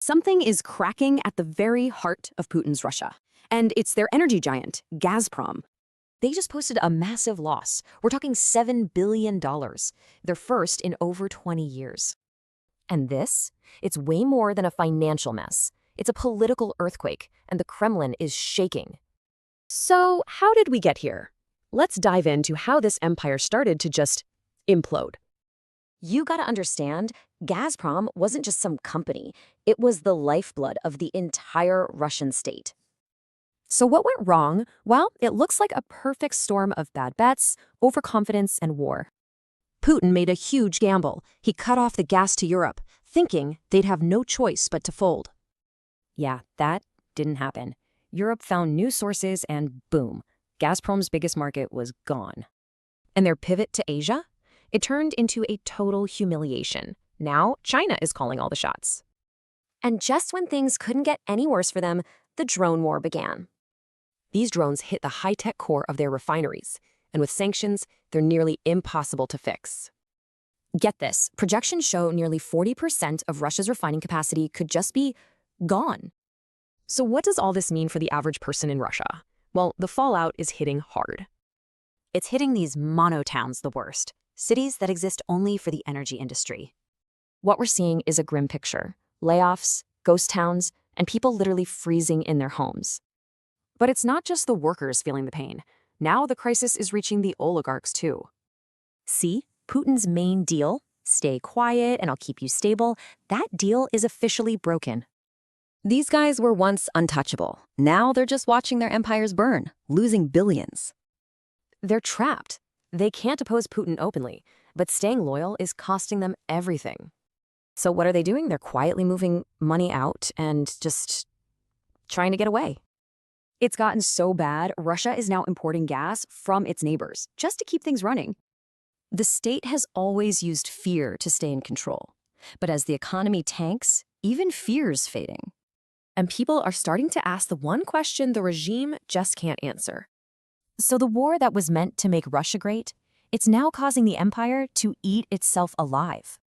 Something is cracking at the very heart of Putin's Russia, and it's their energy giant, Gazprom. They just posted a massive loss. We're talking $7 billion, their first in over 20 years. And this? It's way more than a financial mess. It's a political earthquake, and the Kremlin is shaking. So, how did we get here? Let's dive into how this empire started to just implode. You gotta understand, Gazprom wasn't just some company. It was the lifeblood of the entire Russian state. So what went wrong? Well, it looks like a perfect storm of bad bets, overconfidence, and war. Putin made a huge gamble. He cut off the gas to Europe, thinking they'd have no choice but to fold. Yeah, that didn't happen. Europe found new sources and boom, Gazprom's biggest market was gone. And their pivot to Asia? It turned into a total humiliation. Now, China is calling all the shots. And just when things couldn't get any worse for them, the drone war began. These drones hit the high-tech core of their refineries, and with sanctions, they're nearly impossible to fix. Get this, projections show nearly 40% of Russia's refining capacity could just be gone. So what does all this mean for the average person in Russia? Well, the fallout is hitting hard. It's hitting these monotowns the worst, cities that exist only for the energy industry. What we're seeing is a grim picture: layoffs, ghost towns, and people literally freezing in their homes. But it's not just the workers feeling the pain. Now the crisis is reaching the oligarchs too. See, Putin's main deal, stay quiet and I'll keep you stable, that deal is officially broken. These guys were once untouchable. Now they're just watching their empires burn, losing billions. They're trapped. They can't oppose Putin openly, but staying loyal is costing them everything. So what are they doing? They're quietly moving money out and just trying to get away. It's gotten so bad, Russia is now importing gas from its neighbors, just to keep things running. The state has always used fear to stay in control. But as the economy tanks, even fear's fading. And people are starting to ask the one question the regime just can't answer. So the war that was meant to make Russia great, it's now causing the empire to eat itself alive.